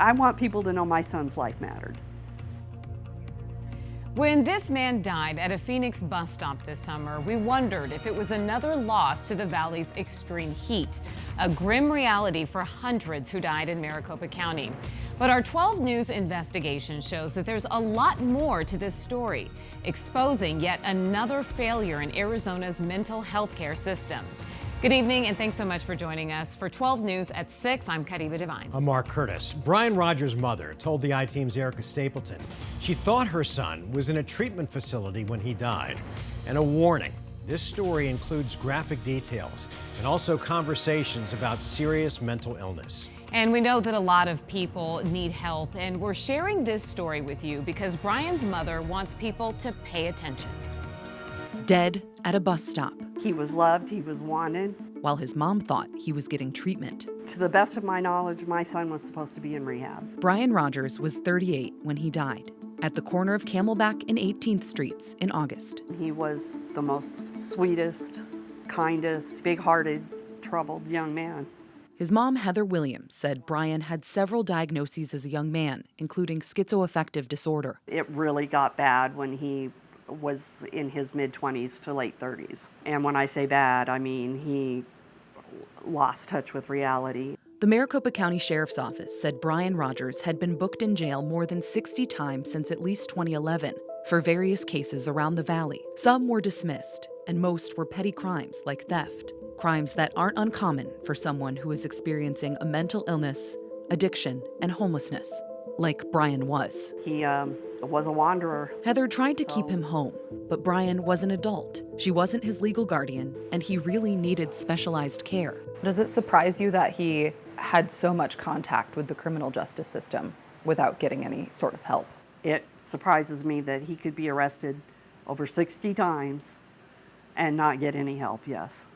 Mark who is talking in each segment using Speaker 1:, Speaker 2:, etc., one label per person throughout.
Speaker 1: I want people to know my son's life mattered.
Speaker 2: When this man died at a Phoenix bus stop this summer, we wondered if it was another loss to the valley's extreme heat, a grim reality for hundreds who died in Maricopa County. But our 12 News investigation shows that there's a lot more to this story, exposing yet another failure in Arizona's mental health care system. Good evening, and thanks so much for joining us. For 12 News at 6, I'm Kadiba Devine.
Speaker 3: I'm Mark Curtis. Bryan Rogers' mother told the I-Team's Erica Stapleton she thought her son was in a treatment facility when he died. And a warning, this story includes graphic details and also conversations about serious mental illness.
Speaker 2: And we know that a lot of people need help, and we're sharing this story with you because Bryan's mother wants people to pay attention.
Speaker 4: Dead at a bus stop.
Speaker 1: He was loved, he was wanted.
Speaker 4: While his mom thought he was getting treatment.
Speaker 1: To the best of my knowledge, my son was supposed to be in rehab.
Speaker 4: Bryan Rogers was 38 when he died at the corner of Camelback and 18th Streets in August.
Speaker 1: He was the most sweetest, kindest, big-hearted, troubled young man.
Speaker 4: His mom, Heather Williams, said Bryan had several diagnoses as a young man, including schizoaffective disorder.
Speaker 1: It really got bad when he was in his mid-20s to late 30s. And when I say bad, I mean he lost touch with reality.
Speaker 4: The Maricopa County Sheriff's Office said Bryan Rogers had been booked in jail more than 60 times since at least 2011 for various cases around the valley. Some were dismissed, and most were petty crimes like theft, crimes that aren't uncommon for someone who is experiencing a mental illness, addiction, and homelessness, like Bryan was.
Speaker 1: He was a wanderer.
Speaker 4: Heather tried to keep him home, but Bryan was an adult. She wasn't his legal guardian, and he really needed specialized care.
Speaker 5: Does it surprise you that he had so much contact with the criminal justice system without getting any sort of help?
Speaker 1: It surprises me that he could be arrested over 60 times and not get any help, yes.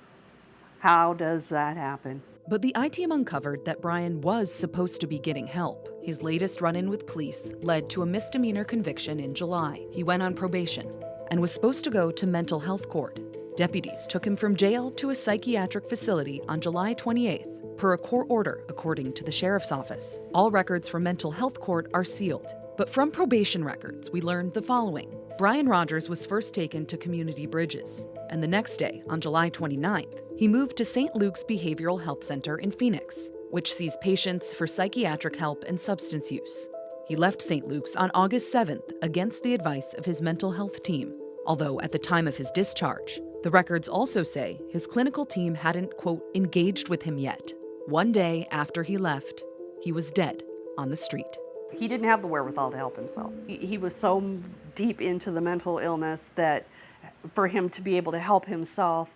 Speaker 1: How does that happen?
Speaker 4: But the I-Team uncovered that Bryan was supposed to be getting help. His latest run-in with police led to a misdemeanor conviction in July. He went on probation and was supposed to go to mental health court. Deputies took him from jail to a psychiatric facility on July 28th, per a court order, according to the sheriff's office. All records from mental health court are sealed. But from probation records, we learned the following. Bryan Rogers was first taken to Community Bridges, and the next day, on July 29th, he moved to St. Luke's Behavioral Health Center in Phoenix, which sees patients for psychiatric help and substance use. He left St. Luke's on August 7th against the advice of his mental health team, although at the time of his discharge, the records also say his clinical team hadn't, quote, engaged with him yet. One day after he left, he was dead on the street.
Speaker 1: He didn't have the wherewithal to help himself. He was so deep into the mental illness that for him to be able to help himself,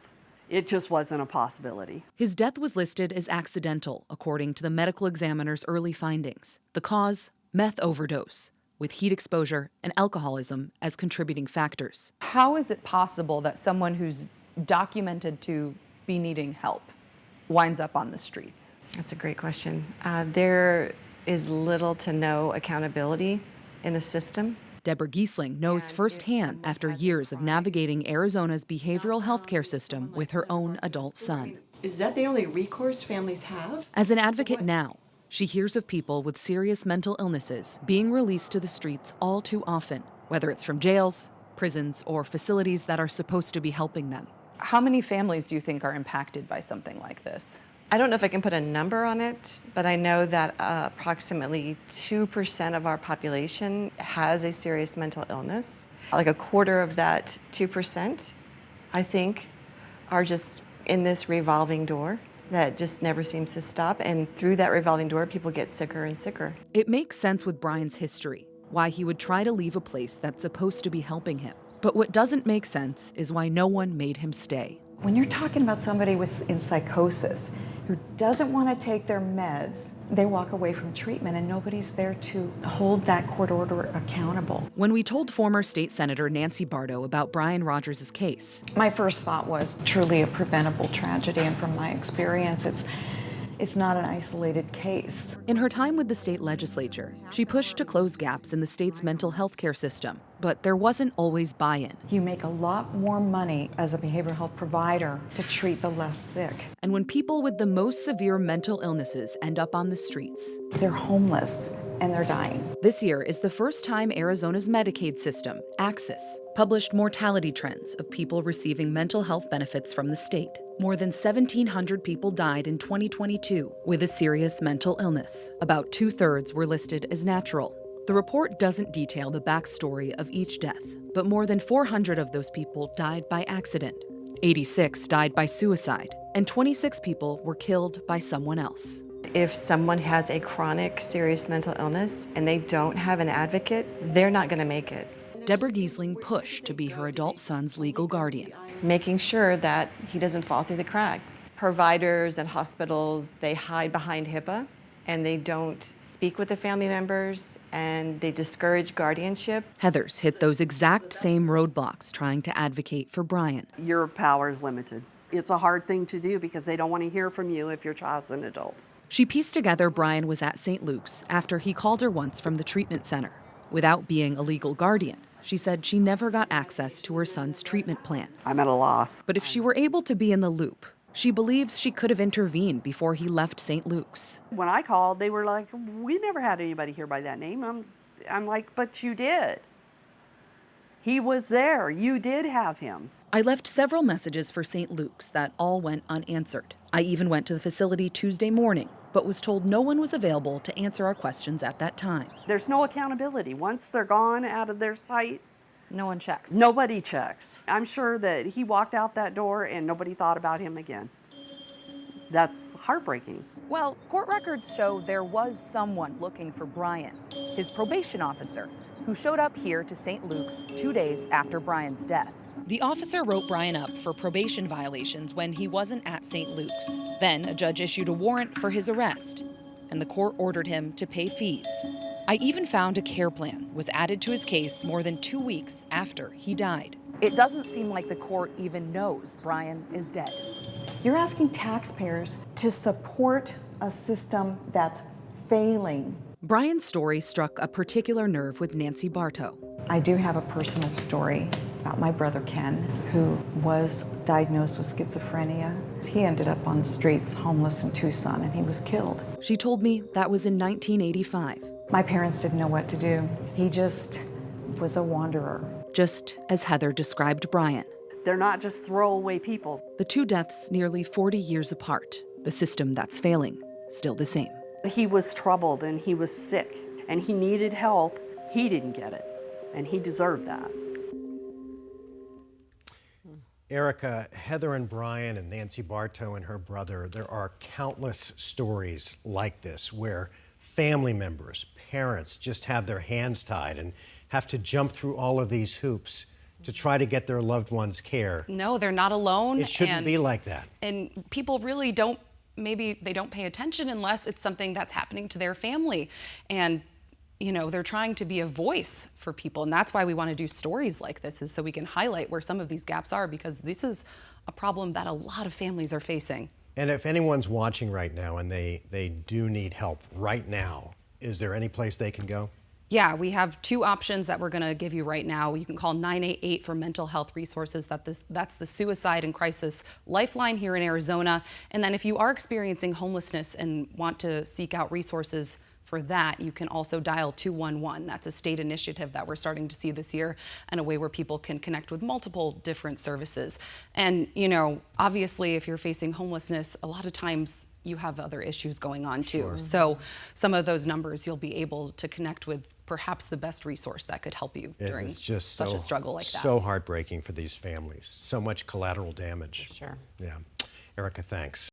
Speaker 1: it just wasn't a possibility.
Speaker 4: His death was listed as accidental, according to the medical examiner's early findings. The cause, meth overdose, with heat exposure and alcoholism as contributing factors.
Speaker 5: How is it possible that someone who's documented to be needing help winds up on the streets?
Speaker 6: That's a great question. There is little to no accountability in the system.
Speaker 4: Deborah Giesling knows firsthand after years of navigating Arizona's behavioral health care system with her own adult son.
Speaker 7: Is that the only recourse families have?
Speaker 4: As an advocate now, she hears of people with serious mental illnesses being released to the streets all too often, whether it's from jails, prisons, or facilities that are supposed to be helping them.
Speaker 5: How many families do you think are impacted by something like this?
Speaker 6: I don't know if I can put a number on it, but I know that approximately 2% of our population has a serious mental illness. Like a quarter of that 2%, I think, are just in this revolving door that just never seems to stop. And through that revolving door, people get sicker and sicker.
Speaker 4: It makes sense with Bryan's history, why he would try to leave a place that's supposed to be helping him. But what doesn't make sense is why no one made him stay.
Speaker 8: When you're talking about somebody in psychosis who doesn't want to take their meds, they walk away from treatment and nobody's there to hold that court order accountable.
Speaker 4: When we told former state senator Nancy Bardo about Bryan Rogers' case,
Speaker 8: my first thought was truly a preventable tragedy, and from my experience, It's not an isolated case.
Speaker 4: In her time with the state legislature, she pushed to close gaps in the state's mental health care system, but there wasn't always buy-in.
Speaker 8: You make a lot more money as a behavioral health provider to treat the less sick.
Speaker 4: And when people with the most severe mental illnesses end up on the streets,
Speaker 8: They're homeless and they're dying.
Speaker 4: this year is the first time Arizona's Medicaid system, AXIS, published mortality trends of people receiving mental health benefits from the state. More than 1,700 people died in 2022 with a serious mental illness. About 2/3 were listed as natural. The report doesn't detail the backstory of each death, but more than 400 of those people died by accident. 86 died by suicide, and 26 people were killed by someone else.
Speaker 6: If someone has a chronic, serious mental illness and they don't have an advocate, they're not going to make it.
Speaker 4: Deborah Giesling pushed to be her adult son's legal guardian.
Speaker 6: Making sure that he doesn't fall through the cracks. Providers and hospitals, they hide behind HIPAA and they don't speak with the family members and they discourage guardianship.
Speaker 4: Heather's hit those exact same roadblocks trying to advocate for Bryan.
Speaker 1: Your power is limited. It's a hard thing to do because they don't want to hear from you if your child's an adult.
Speaker 4: She pieced together Bryan was at St. Luke's after he called her once from the treatment center. Without being a legal guardian, she said she never got access to her son's treatment plan.
Speaker 1: I'm at a loss.
Speaker 4: But if she were able to be in the loop, she believes she could have intervened before he left St. Luke's.
Speaker 1: When I called, they were like, we never had anybody here by that name. I'm like, but you did. He was there. You did have him.
Speaker 4: I left several messages for St. Luke's that all went unanswered. I even went to the facility Tuesday morning, but was told no one was available to answer our questions at that time.
Speaker 1: There's no accountability. Once they're gone out of their sight,
Speaker 5: No one checks.
Speaker 1: nobody checks. I'm sure that he walked out that door and nobody thought about him again. That's heartbreaking.
Speaker 4: Well, court records show there was someone looking for Bryan, his probation officer, who showed up here to St. Luke's 2 days after Bryan's death. The officer wrote Bryan up for probation violations when he wasn't at St. Luke's. Then a judge issued a warrant for his arrest, and the court ordered him to pay fees. I even found a care plan was added to his case more than 2 weeks after he died. It doesn't seem like the court even knows Bryan is dead.
Speaker 8: You're asking taxpayers to support a system that's failing.
Speaker 4: Bryan's story struck a particular nerve with Nancy Bartow.
Speaker 8: I do have a personal story about my brother Ken, who was diagnosed with schizophrenia. He ended up on the streets, homeless in Tucson, and he was killed.
Speaker 4: She told me that was in 1985,
Speaker 8: My parents didn't know what to do. He just was a wanderer.
Speaker 4: just as Heather described Bryan.
Speaker 1: They're not just throwaway people.
Speaker 4: The two deaths nearly 40 years apart. The system that's failing, still the same.
Speaker 1: He was troubled and he was sick and he needed help. He didn't get it, and he deserved that.
Speaker 3: Erica, Heather and Bryan and Nancy Bartow and her brother, there are countless stories like this where family members, parents just have their hands tied and have to jump through all of these hoops to try to get their loved ones care.
Speaker 9: No, they're not alone.
Speaker 3: It shouldn't be like that.
Speaker 9: And people really don't, maybe they don't pay attention unless it's something that's happening to their family. And you know, they're trying to be a voice for people. And that's why we want to do stories like this, is so we can highlight where some of these gaps are, because this is a problem that a lot of families are facing.
Speaker 3: And if anyone's watching right now and they do need help right now, is there any place they can go?
Speaker 9: Yeah, we have two options that we're going to give you right now. You can call 988 for mental health resources. That's the Suicide and Crisis Lifeline here in Arizona. And then if you are experiencing homelessness and want to seek out resources for that, you can also dial 211. That's a state initiative that we're starting to see this year, and a way where people can connect with multiple different services. And, you know, obviously, if you're facing homelessness, a lot of times you have other issues going on too.
Speaker 3: Sure.
Speaker 9: So some of those numbers you'll be able to connect with perhaps the best resource that could help you during
Speaker 3: It's just
Speaker 9: such a struggle like that.
Speaker 3: So heartbreaking for these families. So much collateral damage.
Speaker 9: Sure.
Speaker 3: Yeah. Erica, thanks.